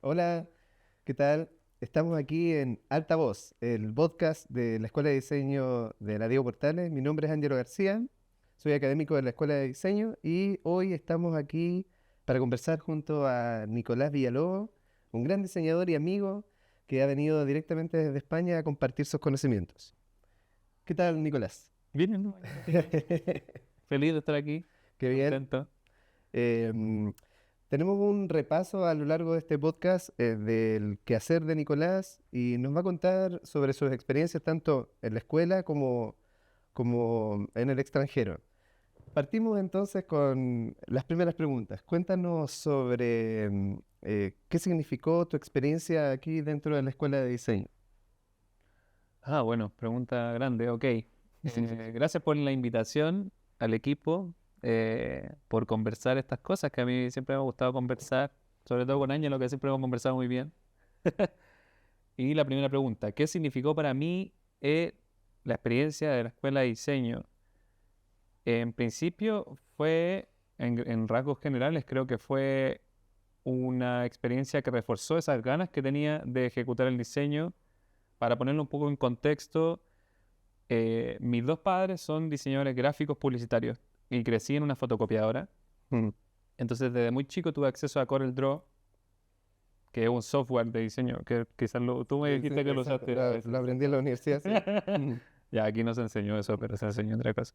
Hola, ¿qué tal? Estamos aquí en Altavoz, el podcast de la Escuela de Diseño de la Diego Portales. Mi nombre es Ángelo García, soy académico de la Escuela de Diseño y hoy estamos aquí para conversar junto a Nicolás Villalobos, un gran diseñador y amigo que ha venido directamente desde España a compartir sus conocimientos. ¿Qué tal, Nicolás? Bien, ¿no? Feliz de estar aquí, Qué bien. contento. Em, Tenemos un repaso a lo largo de este podcast del quehacer de Nicolás y nos va a contar sobre sus experiencias tanto en la escuela como en el extranjero. Partimos entonces con las primeras preguntas. Cuéntanos sobre qué significó tu experiencia aquí dentro de la escuela de diseño. Bueno, pregunta grande, ok. Gracias por la invitación al equipo, por conversar estas cosas que a mí siempre me ha gustado conversar, sobre todo con Ángel, que siempre hemos conversado muy bien. Y la primera pregunta, ¿qué significó para mí la experiencia de la escuela de diseño? En principio fue, en rasgos generales, creo que fue una experiencia que reforzó esas ganas que tenía de ejecutar el diseño. Para ponerlo un poco en contexto, mis dos padres son diseñadores gráficos publicitarios y crecí en una fotocopiadora. Mm. Entonces, desde muy chico tuve acceso a CorelDRAW, que es un software de diseño, que quizás tú me Sí, sí, dijiste que lo exacto. usaste a Lo veces. aprendí en la universidad, sí. Mm. Ya, aquí no se enseñó eso, pero se enseñó otra cosa.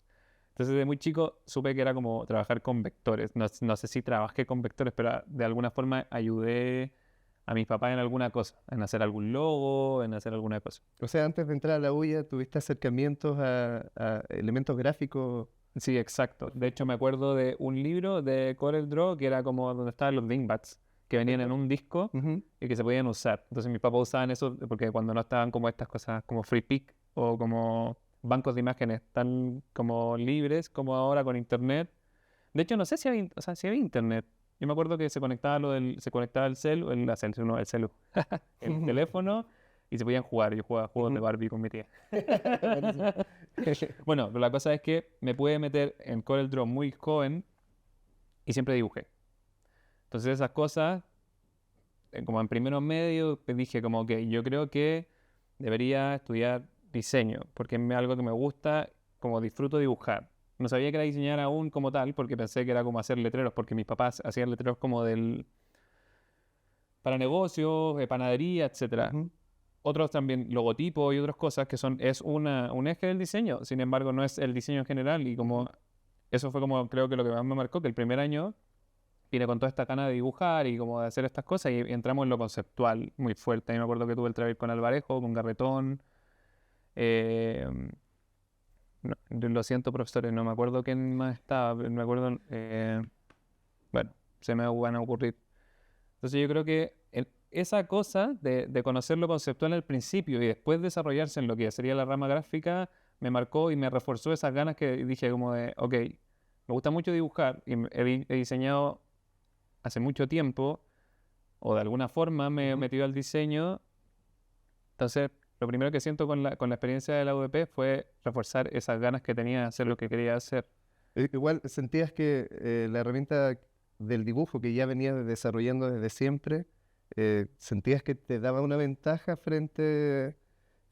Entonces, desde muy chico supe que era como trabajar con vectores. No sé si trabajé con vectores, pero de alguna forma ayudé a mis papás en alguna cosa, en hacer algún logo, en hacer alguna cosa. O sea, antes de entrar a la UIA, ¿tuviste acercamientos a elementos gráficos? Sí, exacto. De hecho, me acuerdo de un libro de CorelDRAW que era como donde estaban los dingbats, que venían en Perfecto. un disco Ujú. y que se podían usar. Entonces mis papás usaban eso porque cuando no estaban como estas cosas como FreePic o como bancos de imágenes tan como libres como ahora con internet. De hecho, no sé si había, o sea, si había internet. Yo me acuerdo que se conectaba el celu, no, el celu, el teléfono y se podían jugar. Yo jugaba juegos de Ujú. Barbie con mi tía. Buenísimo. Bueno, pero la cosa es que me pude meter en CorelDRAW muy joven y siempre dibujé. Entonces esas cosas, como en primeros medios, dije como que yo creo que debería estudiar diseño, porque es algo que me gusta, como disfruto dibujar. No sabía que era diseñar aún como tal, porque pensé que era como hacer letreros, porque mis papás hacían letreros como para negocios, panadería, etcétera. Ujú. Otros también logotipos y otras cosas que es un eje del diseño, sin embargo no es el diseño en general y como eso fue como creo que lo que más me marcó, que el primer año vine con toda esta gana de dibujar y como de hacer estas cosas y entramos en lo conceptual muy fuerte. Y me acuerdo que tuve el trabajo con Alvarejo, con Garretón. eh, lo siento, profesores, no me acuerdo quién más estaba, pero me acuerdo, bueno, se me van a ocurrir. Entonces yo creo que esa cosa de conocer lo conceptual al principio y después desarrollarse en lo que sería la rama gráfica, me marcó y me reforzó esas ganas que dije como de, ok, me gusta mucho dibujar y he diseñado hace mucho tiempo o de alguna forma me he Ujú. metido al diseño. Entonces, lo primero que siento con la experiencia de la UDP fue reforzar esas ganas que tenía de hacer lo que quería hacer. Igual sentías que la herramienta del dibujo que ya venías desarrollando desde siempre, sentías que te daba una ventaja frente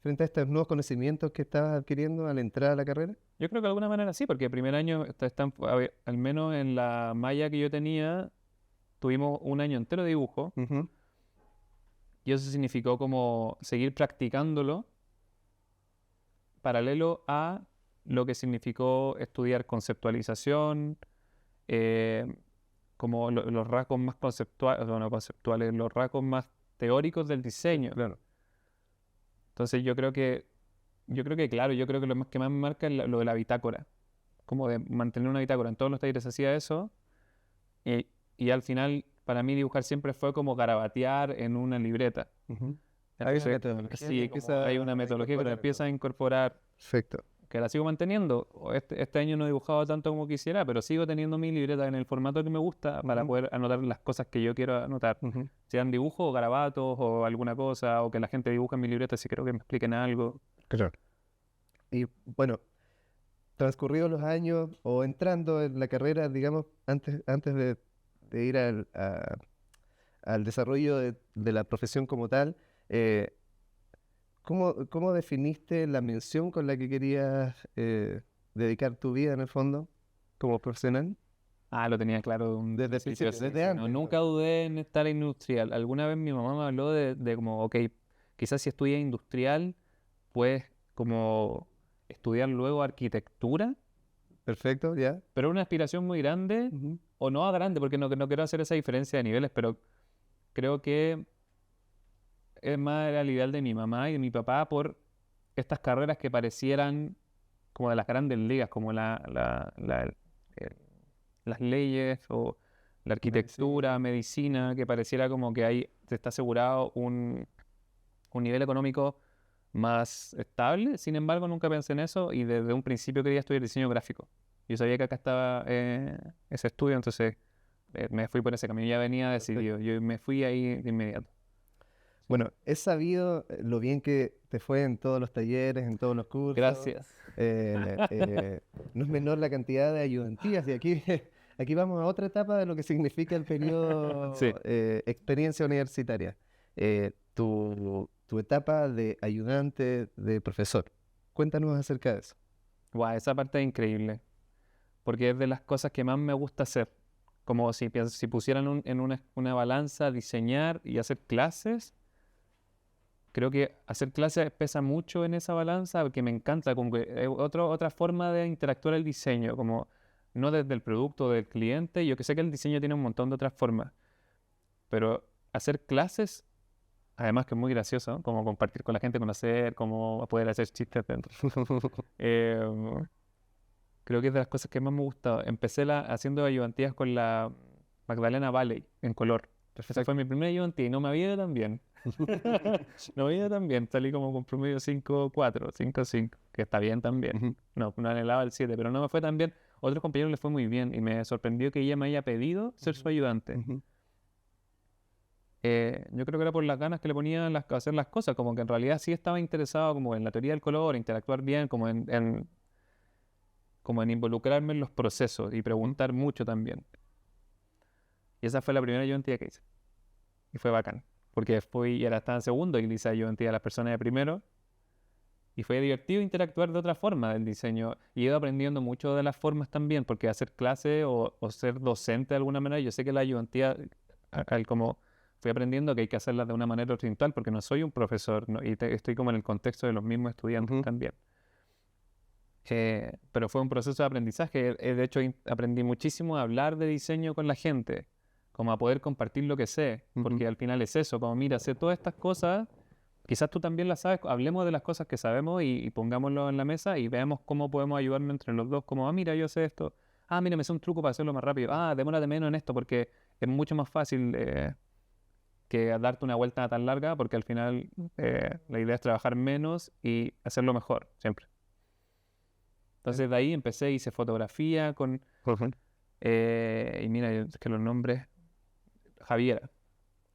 a estos nuevos conocimientos que estabas adquiriendo al entrar a la carrera. Yo creo que de alguna manera sí, porque el primer año, al menos en la malla que yo tenía, tuvimos un año entero de dibujo Ujú. y eso significó como seguir practicándolo paralelo a lo que significó estudiar conceptualización, eh, como los rasgos más conceptuales, no conceptuales, los rasgos más teóricos del Sí, diseño. claro. Entonces claro, yo creo que lo más que más me marca es lo de la bitácora, como de mantener una bitácora. En todos los talleres hacía eso y, y al final para mí dibujar siempre fue como garabatear en una libreta. Ujú. Hay una Entonces, metodología que sí, como hay una empieza a metodología, pero incorporar empieza a entonces. incorporar, Perfecto. que la sigo manteniendo. Este año no he dibujado tanto como quisiera, pero sigo teniendo mi libreta en el formato que me gusta para Ujú. poder anotar las cosas que yo quiero anotar. Ujú. Sean dibujos o garabatos o alguna cosa, o que la gente dibuja en mi libreta si creo que me expliquen algo. Claro. Y bueno, transcurridos los años o entrando en la carrera, digamos, antes de ir al desarrollo de la profesión como tal, ¿cómo definiste la mención con la que querías dedicar tu vida en el fondo como profesional? Lo tenía claro de un Desde el principio. principio, Sí, desde sí, antes. nunca dudé en estar industrial. Alguna vez mi mamá me habló de como, ok, quizás si estudias industrial, puedes como estudiar luego arquitectura, Perfecto, ya. pero una aspiración muy grande, Ujú. o no grande, porque no quiero hacer esa diferencia de niveles, pero creo que es más era el ideal de mi mamá y de mi papá por estas carreras que parecieran como de las grandes ligas, como el- las leyes o la arquitectura, medicina, que pareciera como que ahí te está asegurado un nivel económico más estable. Sin embargo, nunca pensé en eso y desde un principio quería estudiar diseño gráfico. Yo sabía que acá estaba ese estudio, entonces me fui por ese camino. Ya venía Perfecto. decidido, yo me fui ahí de inmediato. Bueno, he sabido lo bien que te fue en todos los talleres, en todos los cursos. Gracias. No es menor la cantidad de ayudantías y aquí, aquí vamos a otra etapa de lo que significa el Sí. periodo experiencia universitaria. Tu etapa de ayudante de profesor. Cuéntanos acerca de eso. Guau, esa parte es increíble, porque es de las cosas que más me gusta hacer. Como si pusieran en una balanza diseñar y hacer clases, creo que hacer clases pesa mucho en esa balanza, porque me encanta, como que es otra forma de interactuar el diseño, como no desde el producto del cliente. Yo que sé que el diseño tiene un montón de otras formas, pero hacer clases, además que es muy gracioso, ¿no? Como compartir con la gente, conocer, cómo poder hacer chistes dentro. Eh, Creo que es de las cosas que más me gusta. Empecé haciendo ayudantías con la Magdalena Valley en color. Esa fue Perfecto. mi primera ayudantía y no me había ido tan bien. No me había ido tan bien. Salí como con promedio 5,4, 5,5, que está bien también. Ujú, No anhelaba el 7, pero no me fue tan bien. Otros compañeros les fue muy bien y me sorprendió que ella me haya pedido ser su ujú, ayudante. ujú. Yo creo que era por las ganas que le ponían a hacer las cosas, como que en realidad sí estaba interesado como en la teoría del color, interactuar bien, como en involucrarme en los procesos y Ujú. preguntar mucho también. Y esa fue la primera ayudantía que hice. Y fue bacán. Porque y ahora estaba en segundo y le hice ayudantía a las personas de primero. Y fue divertido interactuar de otra forma del diseño. Y he ido aprendiendo mucho de las formas también, porque hacer clase o ser docente de alguna manera, yo sé que la ayudantía, como fui aprendiendo que hay que hacerlas de una manera oriental, porque no soy un profesor, ¿no? Y estoy como en el contexto de los mismos estudiantes Ujú. también. Pero fue un proceso de aprendizaje. De hecho, aprendí muchísimo a hablar de diseño con la gente, como a poder compartir lo que sé, Ujú. porque al final es eso, como mira, sé todas estas cosas, quizás tú también las sabes, hablemos de las cosas que sabemos y pongámoslo en la mesa y veamos cómo podemos ayudarnos entre los dos, como, mira, yo sé esto, mira, me sé un truco para hacerlo más rápido, demórate menos en esto, porque es mucho más fácil que darte una vuelta tan larga, porque al final la idea es trabajar menos y hacerlo mejor, siempre. En- Entonces de ahí empecé, hice fotografía Ujú. y mira, es que los nombres, Javiera,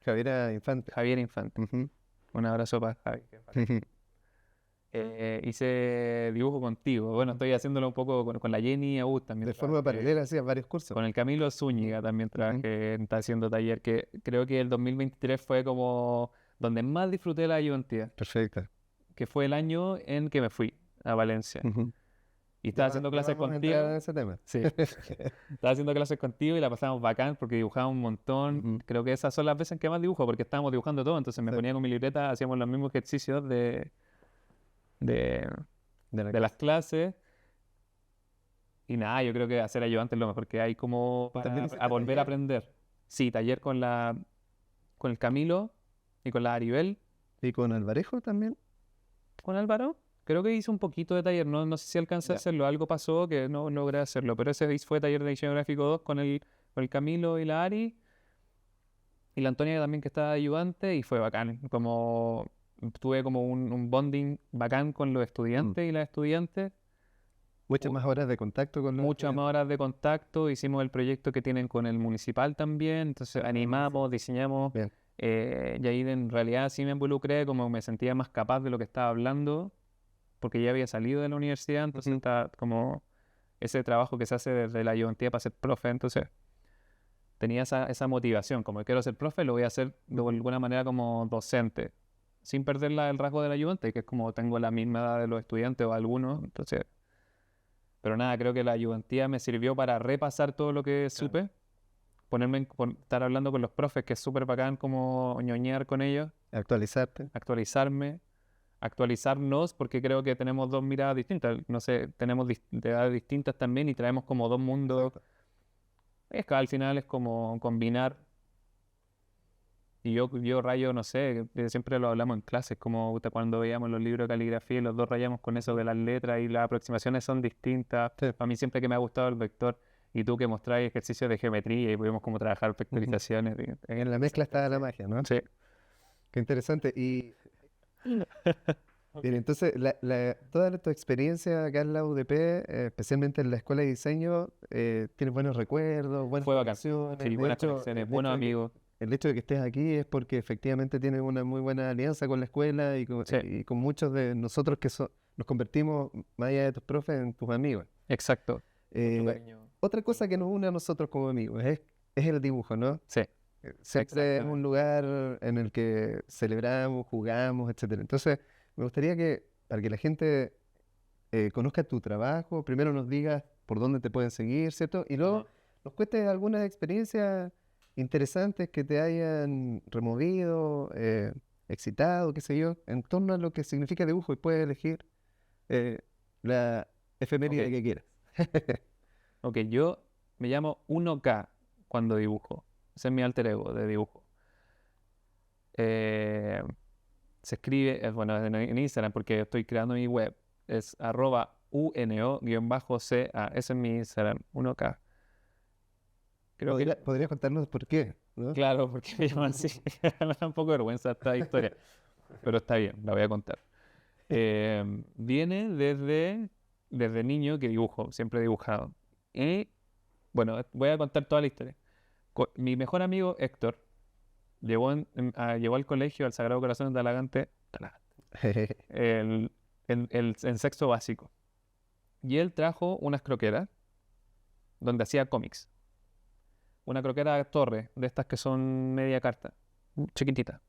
Javiera Infante. Javier Infante. Ujú. Un abrazo para Javi, que es bacán. Hice dibujo contigo. Bueno, estoy haciéndolo un poco con la Jenny Agut también De forma paralela trabajé. hacías varios cursos. Con el Camilo Ujú, Zúñiga también ujú. trabajé, está haciendo taller, que creo que el 2023 fue como donde más disfruté la ayudantía, Perfecto. que fue el año en que me fui a Valencia. Ujú. Y estaba haciendo Ya clases vamos a entrar en contigo. ese tema. Sí. Estaba haciendo clases contigo y la pasamos bacán porque dibujaba un montón. Ujú. Creo que esas son las veces en que más dibujo porque estábamos dibujando todo. Entonces me ponía Exacto. con mi libreta, hacíamos los mismos ejercicios de, De la de las clase. clases. Y nada, yo creo que hacer ayudante es lo mejor que hay como También para hiciste volver a taller. aprender. Sí, taller con el Camilo y con la Aribel. ¿Y con Alvarejo también? Con Álvaro, creo que hice un poquito de taller. No sé si alcancé a Ya. hacerlo. Algo pasó que no logré hacerlo. Pero ese fue taller de diseño gráfico 2 con el Camilo y la Ari. Y la Antonia también que estaba de ayudante y fue bacán. Como tuve como un bonding bacán con los Mm. estudiantes y las estudiantes. Muchas Hu- más horas de contacto con los Muchas más estudiantes. horas de contacto. Hicimos el proyecto que tienen con el municipal también. Entonces Sí. animamos, diseñamos. Bien. Y ahí en realidad sí me involucré, como me sentía más capaz de lo que estaba hablando, porque ya había salido de la universidad. Entonces Ujú. está como ese trabajo que se hace desde la ayudantía para ser profe. Entonces tenía esa motivación, como que quiero ser profe, lo voy a hacer de alguna manera como docente, sin perder el rasgo del ayudante, que es como tengo la misma edad de los estudiantes o algunos, entonces... Pero nada, creo que la ayudantía me sirvió para repasar todo lo que supe, estar hablando con los profes, que es súper bacán como ñoñar con ellos, Actualizarte. actualizarme, actualizarnos, porque creo que tenemos dos miradas distintas, no sé, tenemos de edades distintas también y traemos como dos mundos. Exacto. Es que al final es como combinar. Y yo rayo, no sé, siempre lo hablamos en clases, como cuando veíamos los libros de caligrafía y los dos rayamos con eso de las letras y las aproximaciones son distintas. Sí. A mí siempre que me ha gustado el vector y tú que mostráis ejercicios de geometría y podemos como trabajar vectorizaciones. En la mezcla está la magia, ¿no? Sí. Qué interesante. Y bien, entonces, toda tu experiencia acá en la UDP, especialmente en la escuela de diseño, tienes buenos recuerdos, buenas Fue bacán. conexiones. Sí, De buenas hecho, conexiones, buenos amigos. el hecho de que estés aquí es porque efectivamente tienes una muy buena alianza con la escuela Sí, y con muchos de nosotros que nos convertimos, más allá de tus profes, en tus amigos. exacto. Mucho Eh, cariño. Otra cosa que nos une a nosotros como amigos es el dibujo, ¿no? Sí, Siempre es exactamente. un lugar en el que celebramos, jugamos, etcétera. Entonces, me gustaría que, para que la gente conozca tu trabajo, primero nos digas por dónde te pueden seguir, ¿cierto? Y luego Ajá. nos cuentes algunas experiencias interesantes que te hayan removido, excitado, qué sé yo, en torno a lo que significa dibujo y puedes elegir eh, la efeméride Ok, que quieras. ok, yo me llamo 1K cuando dibujo. Ese es mi alter ego de dibujo. Eh, Se escribe, bueno, en Instagram, porque estoy creando mi web, es @uno_ca. Ese es mi Instagram, 1K. Creo que, ¿Podrías contarnos por qué, ¿no? claro, porque me llaman así. Me da un poco de vergüenza esta historia, pero está bien, la voy a contar. Viene desde niño que dibujo, siempre he dibujado. Y, bueno, voy a contar toda la historia. Mi mejor amigo, Héctor, llegó al colegio, al Sagrado Corazón de Talagante, el- en sexto básico. Y él trajo unas croqueras donde hacía cómics. Una croquera torre, de estas que son media carta, chiquitita,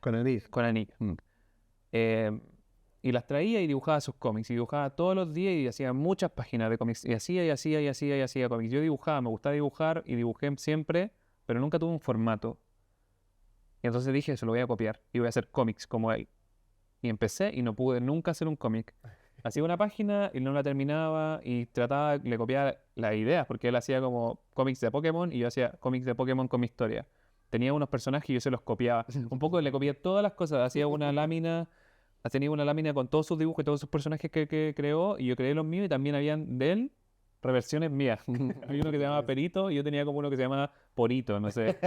Con anillo. con anillo. Mm. Eh, y las traía y dibujaba sus cómics. Y dibujaba todos los días y hacía muchas páginas de cómics. Y hacía y hacía y hacía y hacía cómics. Yo dibujaba, me gustaba dibujar y dibujé siempre, pero nunca tuve un formato. Y entonces dije, se lo voy a copiar y voy a hacer cómics como él. Y empecé y no pude nunca hacer un cómic. Hacía una página y no la terminaba y trataba, le copiaba las ideas, porque él hacía como cómics de Pokémon y yo hacía cómics de Pokémon con mi historia. Tenía unos personajes y yo se los copiaba. Un poco le copié todas las cosas. Hacía una lámina, tenía una lámina con todos sus dibujos y todos sus personajes que creó y yo creé los míos y también habían de él reversiones mías. Había uno que se llamaba Perito y yo tenía como uno que se llamaba Porito, no sé.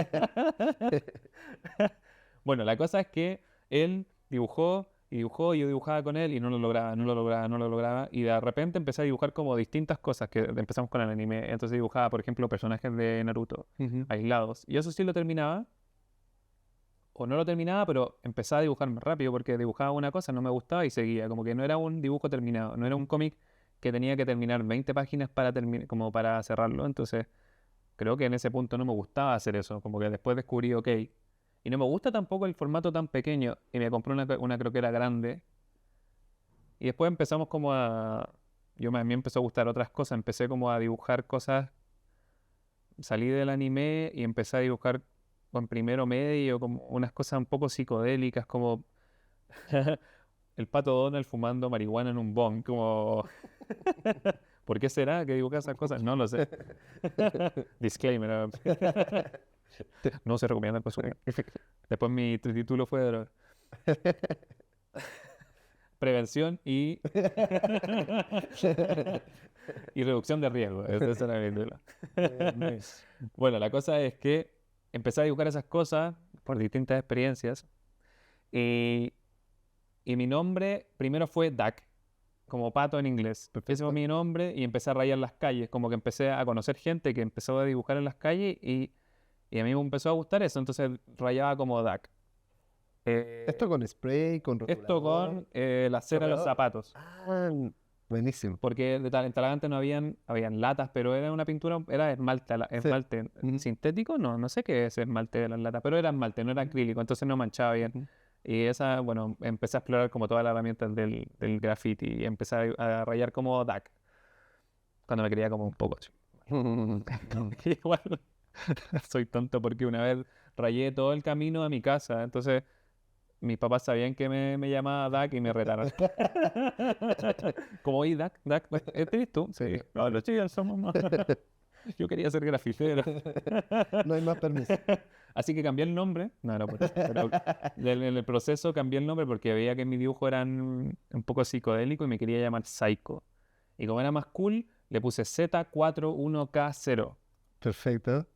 Bueno, la cosa es que él dibujó y dibujó y yo dibujaba con él y no lo lograba, no lo lograba, no lo lograba. Y de repente empecé a dibujar como distintas cosas que empezamos con el anime. Entonces dibujaba, por ejemplo, personajes de Naruto Ujú. aislados. Y eso sí lo terminaba, o no lo terminaba, pero empezaba a dibujar más rápido porque dibujaba una cosa, no me gustaba y seguía. Como que no era un dibujo terminado, no era un cómic que tenía que terminar 20 páginas para como para cerrarlo. Entonces creo que en ese punto no me gustaba hacer eso. Como que después descubrí, ok. Y no me gusta tampoco el formato tan pequeño. Y me compré una croquera grande. Y después empezamos como a... A mí me empezó a gustar otras cosas. Empecé como a dibujar cosas. Salí del anime y empecé a dibujar con primero medio, como unas cosas un poco psicodélicas, como el Pato Donald fumando marihuana en un bong. Como... ¿Por qué será que dibuja esas cosas? No lo sé. Disclaimer. No se recomienda el consumo. Después mi título fue de prevención y reducción de riesgo. Esa era mi título. Nice. Bueno, la cosa es que empecé a dibujar esas cosas por distintas experiencias y, y mi nombre primero fue Duck, como pato en inglés. Ese fue Perfecto. mi nombre y empecé a rayar las calles, como que empecé a conocer gente que empezó a dibujar en las calles y a mí me empezó a gustar eso, entonces rayaba como Duck. Esto con spray, con Esto rotulador, con la cera de los chorreador. zapatos. Ah, Buenísimo. Porque en Talagante no habían latas, pero era una pintura, era esmalte, Sí. esmalte Ujú. sintético, no sé qué es esmalte de las latas, pero era esmalte, no era acrílico, entonces no manchaba bien. Ujú. Y esa, bueno, empecé a explorar como todas las herramientas del graffiti y empecé a rayar como DAC, cuando me quería como un poco. Así. Igual soy tonto porque una vez rayé todo el camino a mi casa, entonces mis papás sabían que me llamaba DAC y me retaron. Como, oye, DAC, ¿este eres tú? Sí. No, los chicos somos más. Yo quería ser grafitero. No hay más permiso. Así que cambié el nombre. No, no por eso. Pero en el proceso cambié el nombre porque veía que mi dibujo era un poco psicodélico y me quería llamar Psycho. Y como era más cool, le puse Z41K0. Perfecto.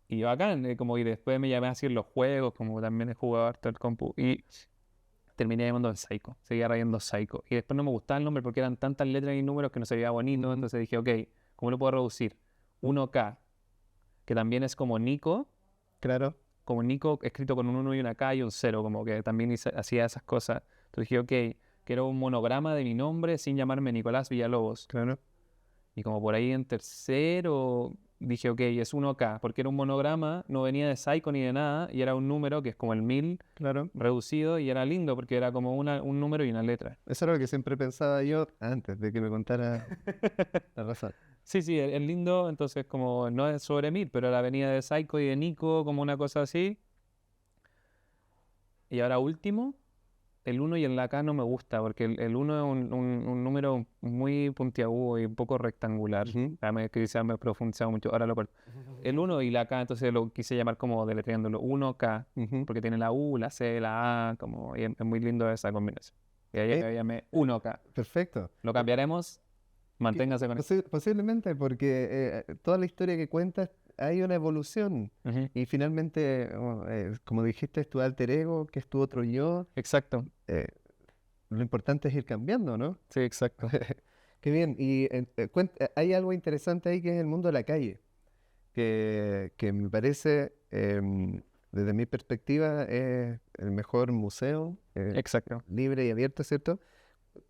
Y bacán, como y después me llamé así en los juegos, como también he jugado harto el compu. Y terminé llamando el Psycho. Seguía rayando Psycho. Y después no me gustaba el nombre porque eran tantas letras y números que no se veía bonito. Ujú. Entonces dije, ok, ¿cómo lo puedo reducir? 1K, que también es Claro. como Nico escrito con un 1 y una K y un 0, como que también hacía esas cosas. Entonces dije, ok, quiero un monograma de mi nombre sin llamarme Nicolás Villalobos. Claro. Y como por ahí en tercero dije, ok, es 1K, porque era un monograma, no venía de Psycho ni de nada, y era un número que es como el 1000 Claro. reducido, y era lindo porque era como un número y una letra. Eso era lo que siempre pensaba yo antes de que me contara la razón. Sí, es lindo, entonces como no es sobre 1000, pero la venida de Psycho y de Nico, como una cosa así. Y ahora último, el uno y el K no me gusta, porque el 1 es un número muy puntiagudo y un poco rectangular. Ujú. Quizás me he profundizado mucho, ahora lo corto. El uno y la K, entonces lo quise llamar como deletreándolo 1K, Ujú. porque tiene la U, la C, la A, como, y es muy lindo esa combinación. Y ahí Eh, me llamé 1K. Perfecto. Lo cambiaremos, Que manténgase con eso. posiblemente porque toda la historia que cuentas hay una evolución Ujú. y finalmente, como dijiste, es tu alter ego, que es tu otro yo. Exacto, eh, lo importante es ir cambiando, ¿no? sí, exacto. Qué bien. Y hay algo interesante ahí que es el mundo de la calle, que me parece, desde mi perspectiva, es el mejor museo, Exacto. libre y abierto, ¿cierto?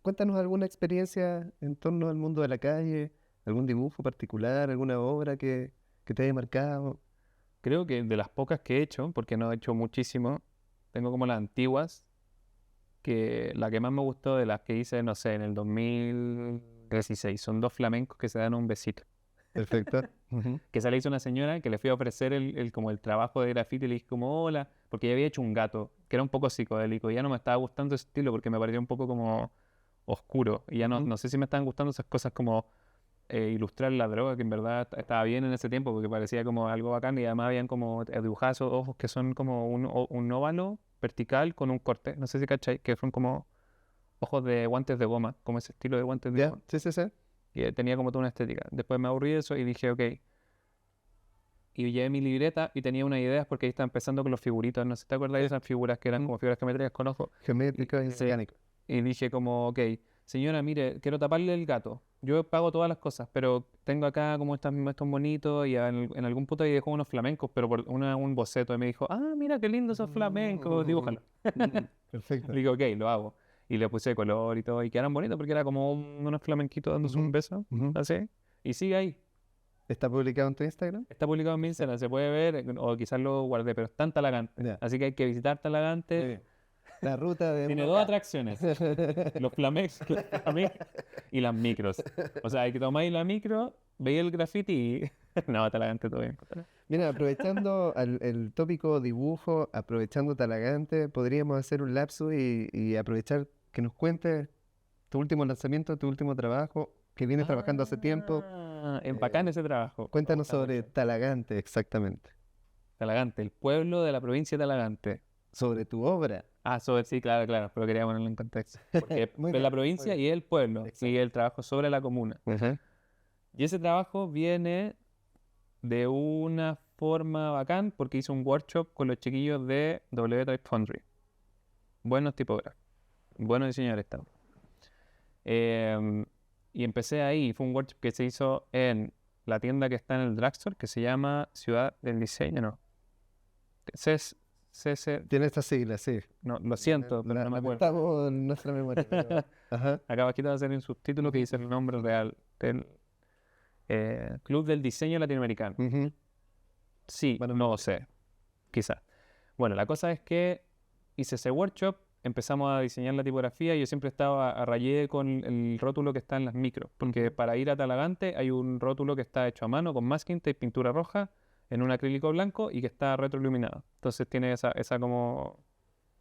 Cuéntanos alguna experiencia en torno al mundo de la calle, algún dibujo particular, alguna obra que te haya marcado. Creo que de las pocas que he hecho, porque no he hecho muchísimo, tengo como las antiguas, que la que más me gustó de las que hice, no sé, en el 2016, son dos flamencos que se dan un besito. Perfecto. Ujú. Que se le hizo una señora que le fui a ofrecer como el trabajo de grafiti y le dije como hola, porque ya había hecho un gato, que era un poco psicodélico, y ya no me estaba gustando ese estilo porque me pareció un poco como oscuro, y ya Ujú. no sé si me estaban gustando esas cosas como ilustrar la droga, que en verdad estaba bien en ese tiempo porque parecía como algo bacán y además habían como dibujados esos ojos que son como un óvalo vertical con un corte, no sé si cachai, que son como ojos de guantes de goma, como ese estilo de guantes de ¿Ya? goma. Sí, sí, sí. Y tenía como toda una estética. Después me aburrí de eso y dije, ok. Y llevé mi libreta y tenía unas ideas porque ahí estaba empezando con los figuritos. No sé si te acuerdas de Sí. esas figuras que eran Ujú. como figuras geométricas con ojos. Geométrico y Sí. orgánico. Y dije como, ok, señora, mire, quiero taparle el gato. Yo pago todas las cosas, pero tengo acá como estos bonitos y en algún punto ahí dejó unos flamencos, pero por un boceto. Y me dijo, ah, mira qué lindos esos flamencos, dibújalo. Perfecto. Le digo, ok, lo hago. Y le puse color y todo, y quedaron bonitos porque era como unos flamenquitos dándose un Ujú. beso, Ujú. así. Y sigue ahí. ¿Está publicado en tu Instagram? Está publicado en mi Instagram, se puede ver, o quizás lo guardé, pero está en Talagante. Ya. Así que hay que visitar Muy Talagante. bien. La ruta de Tiene uno dos k. atracciones, los flamencos y las micros. O sea, hay que tomáis la micro, veis el graffiti y... No, Talagante todo bien. Mira, aprovechando el tópico dibujo, aprovechando Talagante, podríamos hacer un lapso y aprovechar que nos cuentes tu último lanzamiento, tu último trabajo, que vienes trabajando hace tiempo. Es bacán Eh, ese trabajo. Me Cuéntanos gusta sobre mucho. Talagante exactamente, Talagante, el pueblo de la provincia de Talagante. sobre tu obra. Ah, sobre, sí, claro, pero quería ponerlo en contexto. Porque Muy es la bien, muy provincia bien. y el pueblo, y Exacto. el trabajo sobre la comuna. Ajá. Y ese trabajo viene de una forma bacán porque hice un workshop con los chiquillos de W-Type Foundry. Buenos tipógrafos, buenos diseñadores estamos. Y empecé ahí, fue un workshop que se hizo en la tienda que está en el drugstore, que se llama Ciudad del Diseño, no. CC, Tiene estas siglas, sí. no, lo siento, pero no me acuerdo. Lamentamos nuestra memoria, pero Ajá. Acá abajito va a ser un subtítulo que dice el nombre real del Club del Diseño Latinoamericano. Ujú. Sí, Bueno, no lo sé, quizás. Bueno, la cosa es que hice ese workshop, empezamos a diseñar la tipografía y yo siempre estaba a rayé con el rótulo que está en las micros, porque para ir a Talagante hay un rótulo que está hecho a mano con masking tape, pintura roja, en un acrílico blanco y que está retroiluminado. Entonces tiene esa como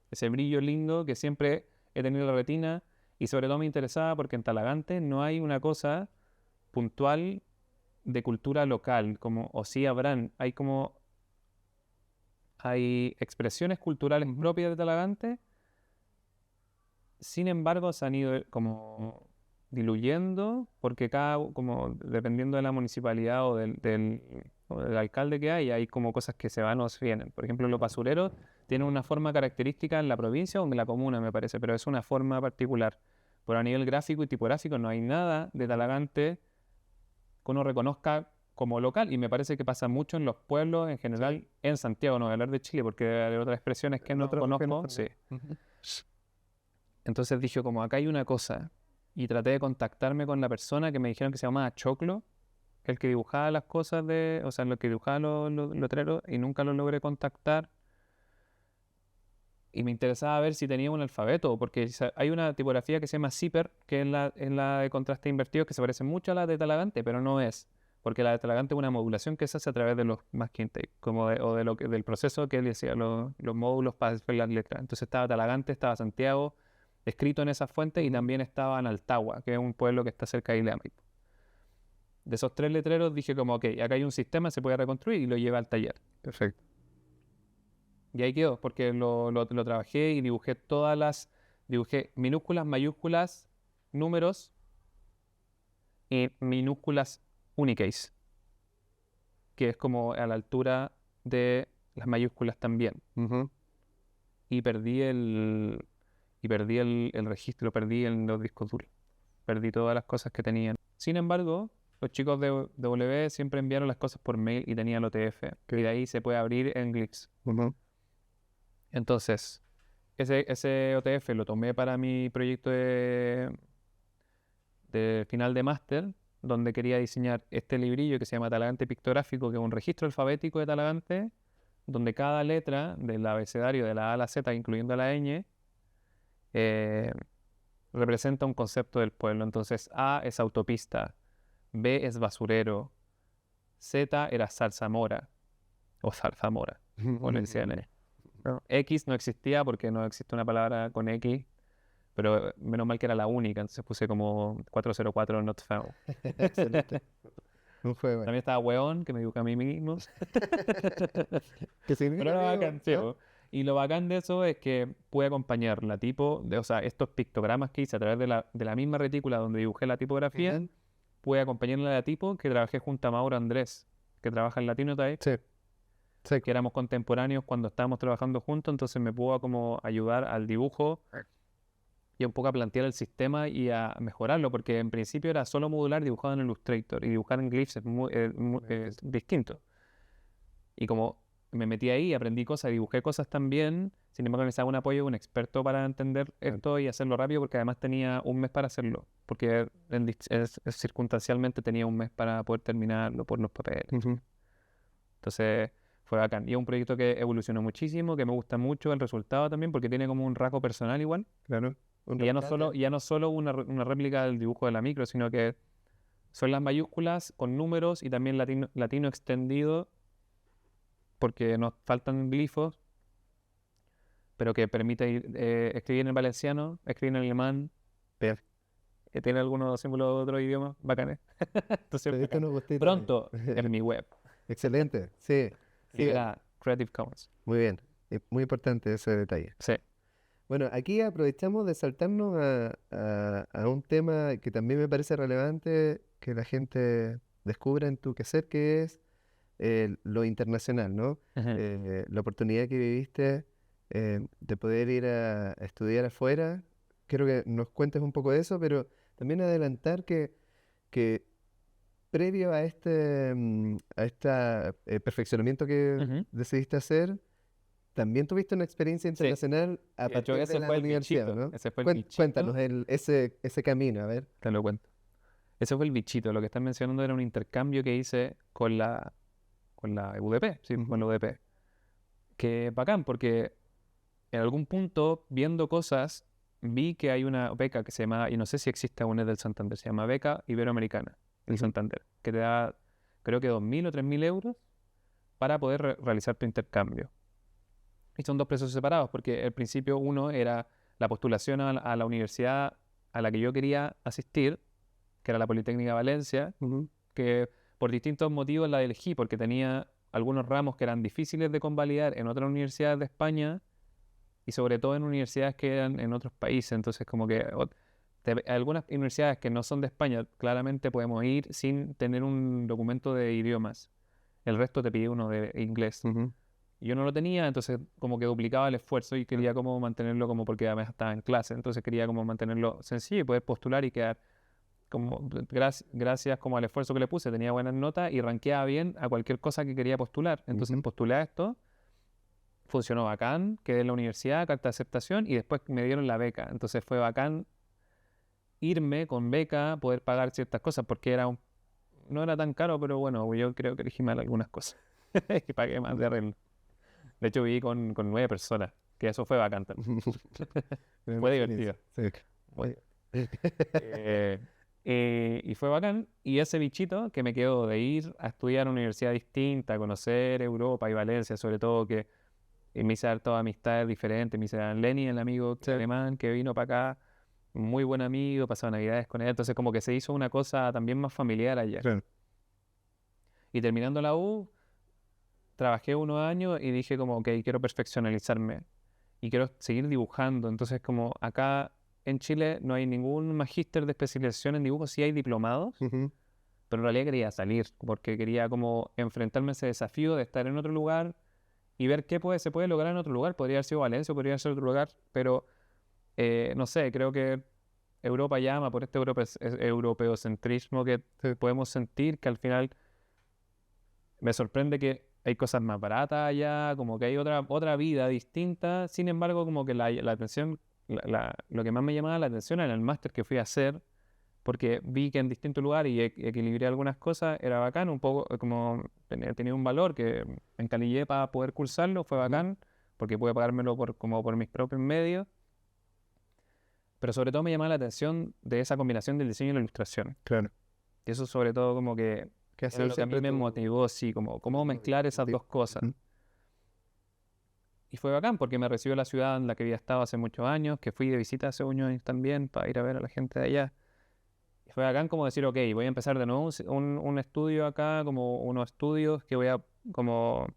ese brillo lindo que siempre he tenido en la retina y sobre todo me interesaba porque en Talagante no hay una cosa puntual de cultura local, como o sí habrán, hay expresiones culturales propias de Talagante. Sin embargo, se han ido como diluyendo porque como dependiendo de la municipalidad o del alcalde que hay como cosas que se van o se vienen. Por ejemplo, los basureros tienen una forma característica en la provincia o en la comuna, me parece, pero es una forma particular. Pero a nivel gráfico y tipográfico no hay nada de Talagante que uno reconozca como local y me parece que pasa mucho en los pueblos en general, en Santiago, no voy a hablar de Chile porque hay otras expresiones que en no otras regiones conozco, sí. también. Ujú. Entonces dije, como acá hay una cosa, y traté de contactarme con la persona que me dijeron que se llamaba Choclo, el que dibujaba las cosas o sea, lo que dibujaba los letreros, y nunca lo logré contactar. Y me interesaba ver si tenía un alfabeto, porque hay una tipografía que se llama Zipper, que es la de contraste invertido, que se parece mucho a la de Talagante, pero no es. Porque la de Talagante es una modulación que se hace a través de los masking tape, o del proceso que él decía, los módulos para hacer las letras. Entonces estaba Talagante, estaba Santiago, escrito en esa fuente, y Ujú. también estaba Analtagua, que es un pueblo que está cerca de Isla Maipo. De esos 3 letreros dije como, ok, acá hay un sistema, se puede reconstruir, y lo llevé al taller. Perfecto. Y ahí quedó, porque lo trabajé y dibujé minúsculas, mayúsculas, números y minúsculas unicase, que es como a la altura de las mayúsculas también. Ujú. Y perdí el registro, perdí en los discos duros, perdí todas las cosas que tenían. Sin embargo, los chicos de W siempre enviaron las cosas por mail y tenían el OTF, y de ahí se puede abrir en Glix. Ujú. Entonces, ese OTF lo tomé para mi proyecto de final de máster, donde quería diseñar este librillo que se llama Talagante Pictográfico, que es un registro alfabético de Talagante, donde cada letra del abecedario de la A a la Z, incluyendo la ñ, eh, representa un concepto del pueblo. Entonces, A es autopista, B es basurero, Z era zarzamora o zarzamora, como le decían ellos. ¿No? X no existía porque no existe una palabra con X, pero menos mal que era la única, entonces puse como 404 not found. Excelente. Un juego. También estaba Weón, que me dibujé a mí mismo. ¿Qué Pero significa era amigo? bacán, sí, ¿Ah? po. Y lo bacán de eso es que pude acompañar o sea, estos pictogramas que hice a través de la misma retícula donde dibujé la tipografía, Ujú. pude acompañarla de tipo que trabajé junto a Mauro Andrés, que trabaja en Latinotype, Sí, sí. que éramos contemporáneos cuando estábamos trabajando juntos, entonces me pudo como ayudar al dibujo y un poco a plantear el sistema y a mejorarlo, porque en principio era solo modular dibujado en Illustrator y dibujar en Glyphs es distinto. Y como me metí ahí, aprendí cosas, dibujé cosas también, sin embargo necesitaba un apoyo de un experto para entender Claro. esto y hacerlo rápido, porque además tenía un mes para hacerlo, porque circunstancialmente tenía un mes para poder terminarlo por los papeles. Ujú. Entonces fue bacán. Y es un proyecto que evolucionó muchísimo, que me gusta mucho el resultado también, porque tiene como un rasgo personal igual. Claro. Un Y rescate. ya no solo una réplica del dibujo de la micro, sino que son las mayúsculas con números y también latino extendido, porque nos faltan glifos, pero que permite escribir en valenciano, escribir en alemán, Bien. tiene algunos símbolos de otro idioma, bacanes. Entonces, Te diste bacán. unos gustitos ahí. Pronto en mi web, Excelente. Sí. que Sí. era Creative Commons. Muy bien. Es muy importante ese detalle. Sí. Bueno, aquí aprovechamos de saltarnos a un tema que también me parece relevante que la gente descubra en tu quehacer, que es lo internacional, ¿no? Ujú. La oportunidad que viviste de poder ir a estudiar afuera. Quiero que nos cuentes un poco de eso, pero también adelantar que previo a este perfeccionamiento que Ujú. decidiste hacer, también tuviste una experiencia Sí, internacional a de hecho partir de ese la fue el universidad, bichito, ¿no? ese fue el bichito, Cuéntanos ese camino, a ver. te lo cuento. Ese fue el bichito, lo que están mencionando era un intercambio que hice con la UDP, sí, con Ujú, la UDP. Que bacán, porque en algún punto, viendo cosas, vi que hay una beca que se llama, y no sé si existe aún, es del Santander, se llama Beca Iberoamericana, del ujú, Santander, que te da, creo que 2.000 o 3.000 euros para poder realizar tu intercambio. Y son dos procesos separados, porque al principio uno era la postulación a la universidad a la que yo quería asistir, que era la Politécnica de Valencia, ujú, que por distintos motivos la elegí, porque tenía algunos ramos que eran difíciles de convalidar en otras universidades de España y sobre todo en universidades que eran en otros países. Entonces, como que algunas universidades que no son de España, claramente podemos ir sin tener un documento de idiomas. El resto te pide uno de inglés. ujú. Y yo no lo tenía, entonces como que duplicaba el esfuerzo y quería como mantenerlo como porque además estaba en clase. Entonces quería como mantenerlo sencillo y poder postular y quedar como gracias como al esfuerzo que le puse, tenía buenas notas y rankeaba bien a cualquier cosa que quería postular. Entonces Ujú. postulé a esto, funcionó bacán, quedé en la universidad, carta de aceptación y después me dieron la beca. Entonces fue bacán irme con beca, poder pagar ciertas cosas porque no era tan caro, pero bueno, yo creo que elegí mal algunas cosas y pagué más de arreglo. De hecho viví con 9 personas, que eso fue bacán también. Gran Fue experiencia. divertido. Sí. Fue Eh, y fue bacán. Y ese bichito que me quedó de ir a estudiar a una universidad distinta, a conocer Europa y Valencia, sobre todo, que me hice dar todas amistades diferentes. Me hice dar Lenny, el amigo Sí, alemán que vino para acá, muy buen amigo, pasaba navidades con él. Entonces, como que se hizo una cosa también más familiar allá. claro. Y terminando la U, trabajé unos años y dije, como, ok, quiero perfeccionalizarme y quiero seguir dibujando. Entonces, como acá en Chile no hay ningún magíster de especialización en dibujo, sí hay diplomados, Ujú, pero en realidad quería salir porque quería como enfrentarme a ese desafío de estar en otro lugar y ver se puede lograr en otro lugar. Podría haber sido Valencia, podría ser otro lugar, pero no sé, creo que Europa llama por este europeocentrismo que sí, podemos sentir, que al final me sorprende que hay cosas más baratas allá, como que hay otra vida distinta. Sin embargo, como que la atención, lo que más me llamaba la atención era el máster que fui a hacer, porque vi que en distintos lugares y equilibré algunas cosas, era bacán, un poco como tenía un valor que encalillé para poder cursarlo, fue ujú, bacán, porque pude pagármelo como por mis propios medios. Pero sobre todo me llamaba la atención de esa combinación del diseño y la ilustración. claro. Y eso sobre todo como que Que ha era sido lo que a mí siempre me motivó, sí, como cómo tu mezclar esas objetivo. dos cosas. Ujú, Y fue bacán porque me recibió la ciudad en la que había estado hace muchos años, que fui de visita hace unos años también para ir a ver a la gente de allá. Y fue bacán como decir, ok, voy a empezar de nuevo un estudio acá, como unos estudios que voy a como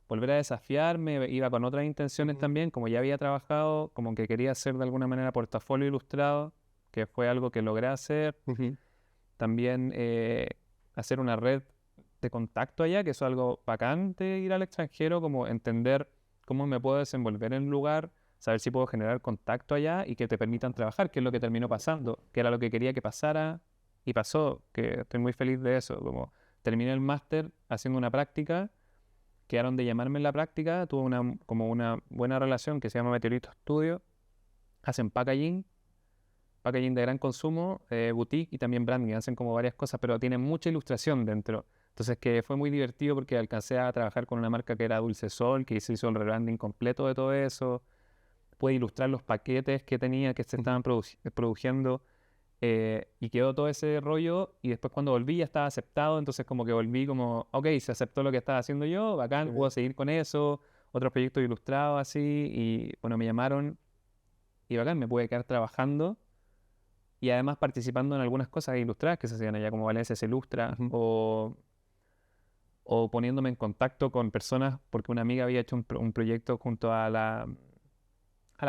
volver a desafiarme. Iba con otras intenciones ujú, también, como ya había trabajado, como que quería hacer de alguna manera portafolio ilustrado, que fue algo que logré hacer. ujú. También hacer una red de contacto allá, que eso es algo bacán de ir al extranjero, como entender cómo me puedo desenvolver en un lugar, saber si puedo generar contacto allá y que te permitan trabajar, que es lo que terminó pasando, que era lo que quería que pasara y pasó, que estoy muy feliz de eso, como terminé el máster haciendo una práctica, quedaron de llamarme en la práctica, tuve como una buena relación que se llama Meteorito Studio, hacen packaging de gran consumo, boutique y también branding. Hacen como varias cosas, pero tienen mucha ilustración dentro. Entonces que fue muy divertido porque alcancé a trabajar con una marca que era Dulce Sol, que se hizo el rebranding completo de todo eso. Pude ilustrar los paquetes que tenía, que se Ujú. estaban produciendo. Y quedó todo ese rollo y después cuando volví ya estaba aceptado, entonces como que volví como, ok, se aceptó lo que estaba haciendo yo, Qué bacán, puedo bien. seguir con eso, otros proyectos ilustrados así, y bueno, me llamaron y bacán, me pude quedar trabajando y además participando en algunas cosas ilustradas que se hacían allá, como Valencia se ilustra, Ujú. o poniéndome en contacto con personas, porque una amiga había hecho un proyecto junto a la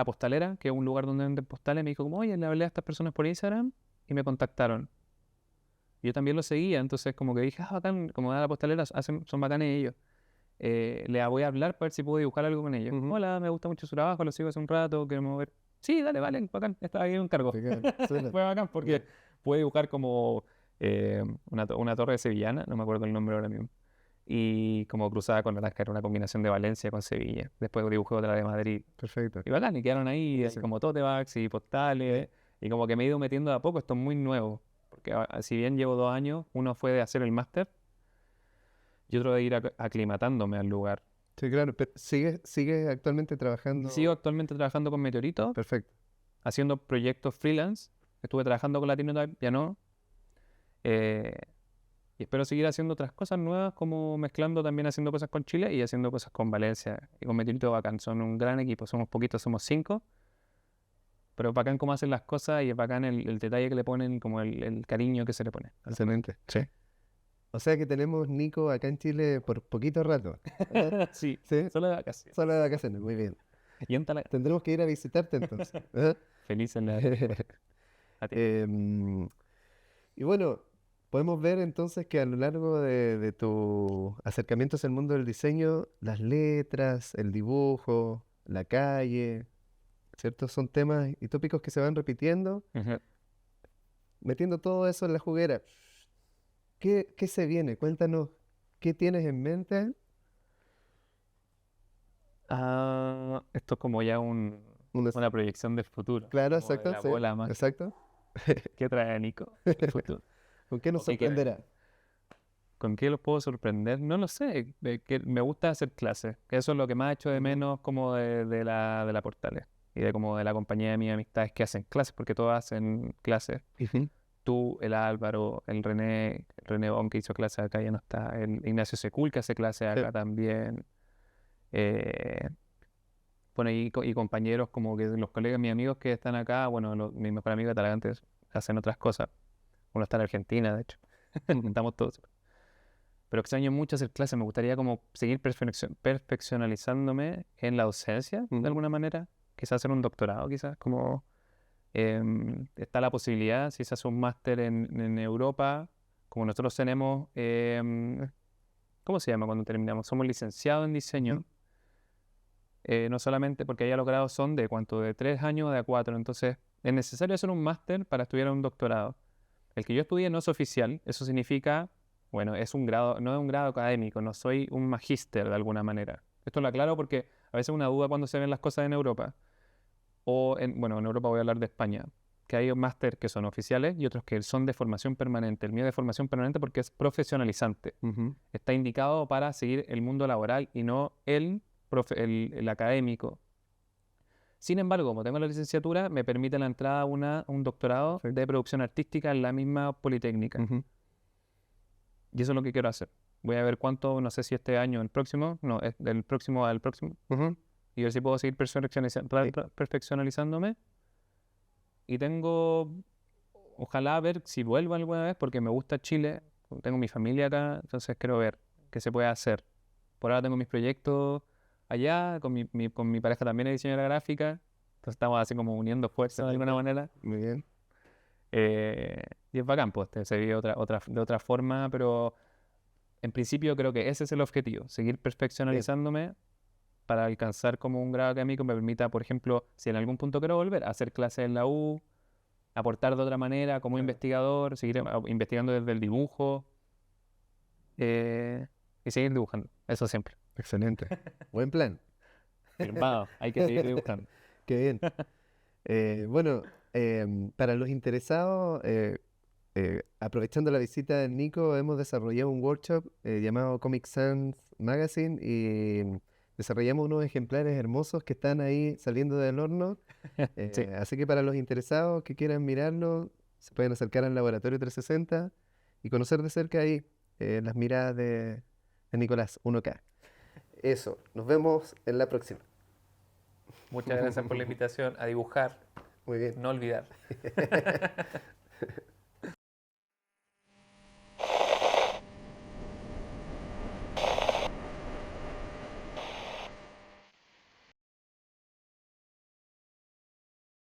Postalera, que es un lugar donde venden postales, me dijo como, oye, le hablé a estas personas por Instagram y me contactaron. Yo también lo seguía, entonces como que dije, ah, bacán, como a la Postalera son bacanes ellos. Le voy a hablar para ver si puedo dibujar algo con ellos. Ujú. Hola, me gusta mucho su trabajo, lo sigo hace un rato, queremos ver. Sí, dale, vale, bacán, está ahí un encargo. Bacán, suena. Fue bacán porque Bacán. pude dibujar como una torre sevillana, no me acuerdo el nombre ahora mismo. y como cruzada con naranja, era una combinación de Valencia con Sevilla. Después dibujé otra de Madrid. Perfecto. Y bacán, y quedaron ahí Sí. como tote bags y postales. Y como que me he ido metiendo de a poco, esto es muy nuevo. Porque si bien llevo 2 años, uno fue de hacer el máster y otro de ir aclimatándome al lugar. Sí, claro. Pero ¿sigues actualmente Sigo trabajando? actualmente trabajando con Meteorito, Perfecto. haciendo proyectos freelance. Estuve trabajando con Latinotype, ya no. Eh, y espero seguir haciendo otras cosas nuevas, como mezclando también haciendo cosas con Chile y haciendo cosas con Valencia. Y con Meteorito bacán, son un gran equipo, somos poquitos, somos 5. Pero es bacán cómo hacen las cosas y es bacán el detalle que le ponen, como el cariño que se le pone a las cosas. Excelente. Sí. O sea que tenemos Nico acá en Chile por poquito rato. Sí, Sí, solo de vacaciones. solo de vacaciones. Muy bien. Y en Talagante. Tendremos que ir a visitarte entonces. ¿Eh? Feliz en la... a ti. Em, y bueno, podemos ver entonces que a lo largo de tu acercamiento hacia el mundo del diseño, las letras, el dibujo, la calle, ¿cierto? Son temas y tópicos que se van repitiendo, Ujú. metiendo todo eso en la juguera. ¿Qué se viene? Cuéntanos, ¿qué tienes en mente? Esto es como ya Una- una proyección del futuro, Claro, como de exacto, la sí, bola más exacto. que trae Nico el futuro. ¿Con qué nos ¿O qué quiere? sorprenderá? ¿Con qué los puedo sorprender? No lo sé, que me gusta hacer clases, que eso es lo que más echo de Ujú, menos como de la Portales y de como de la compañía de mis amistades que hacen clases, porque todos hacen clases. ujú, Tú, el Álvaro, el René Bon que hizo clases acá ya no está, el Ignacio Secul que hace clases sí, acá también. Eh, bueno, y compañeros como que los colegas, mis amigos que están acá, bueno, mi mejor amigo de Talagante hacen otras cosas. Uno está en Argentina, de hecho. Estamos todos. Pero extraño mucho hacer clases, me gustaría como seguir perfeccionalizándome en la docencia, de ujú, alguna manera. Quizás hacer un doctorado, quizás, como está la posibilidad, si se hace un máster en Europa, como nosotros tenemos, ¿cómo se llama cuando terminamos? Somos licenciados en ujú, diseño, no solamente porque allá los grados son de cuánto, de 3 años o de 4, entonces es necesario hacer un máster para estudiar un doctorado. El que yo estudié no es oficial, eso significa, bueno, es un grado, no es un grado académico, no soy un magíster de alguna manera. Esto lo aclaro porque a veces una duda cuando se ven las cosas en Europa, bueno, en Europa voy a hablar de España, que hay máster que son oficiales y otros que son de formación permanente. El mío es de formación permanente porque es profesionalizante. ujú. Está indicado para seguir el mundo laboral y no el académico. Sin embargo, como tengo la licenciatura, me permite la entrada a un doctorado Perfecto. de producción artística en la misma Politécnica. Ujú, Y eso es lo que quiero hacer. Voy a ver cuánto, no sé si este año o el próximo, no, es del próximo al próximo, ujú. y ver si puedo seguir Sí, perfeccionalizándome. Y ojalá ver si vuelvo alguna vez, porque me gusta Chile, tengo mi familia acá, entonces quiero ver qué se puede hacer. Por ahora tengo mis proyectos allá, con mi pareja también es diseñadora gráfica, entonces estamos así como uniendo fuerzas de alguna excelente. manera. Muy bien. Y es bacán, pues, se vive de otra forma, pero en principio creo que ese es el objetivo, seguir Bien. perfeccionalizándome para alcanzar como un grado académico que me permita, por ejemplo, si en algún punto quiero volver a hacer clases en la U, aportar de otra manera como Claro. investigador, seguir investigando desde el dibujo eh, y seguir dibujando, eso siempre. Excelente. Buen plan. Firmado, hay que seguir dibujando. Qué bien. Bueno, para los interesados, aprovechando la visita del Nico, hemos desarrollado un workshop llamado Comic Sans Magazine y desarrollamos unos ejemplares hermosos que están ahí saliendo del horno. Sí, Así que para los interesados que quieran mirarlo, se pueden acercar al Laboratorio 360 y conocer de cerca ahí las miradas de Nicolás 1K. Eso, nos vemos en la próxima. muchas gracias por la invitación a dibujar, Muy bien. no olvidar.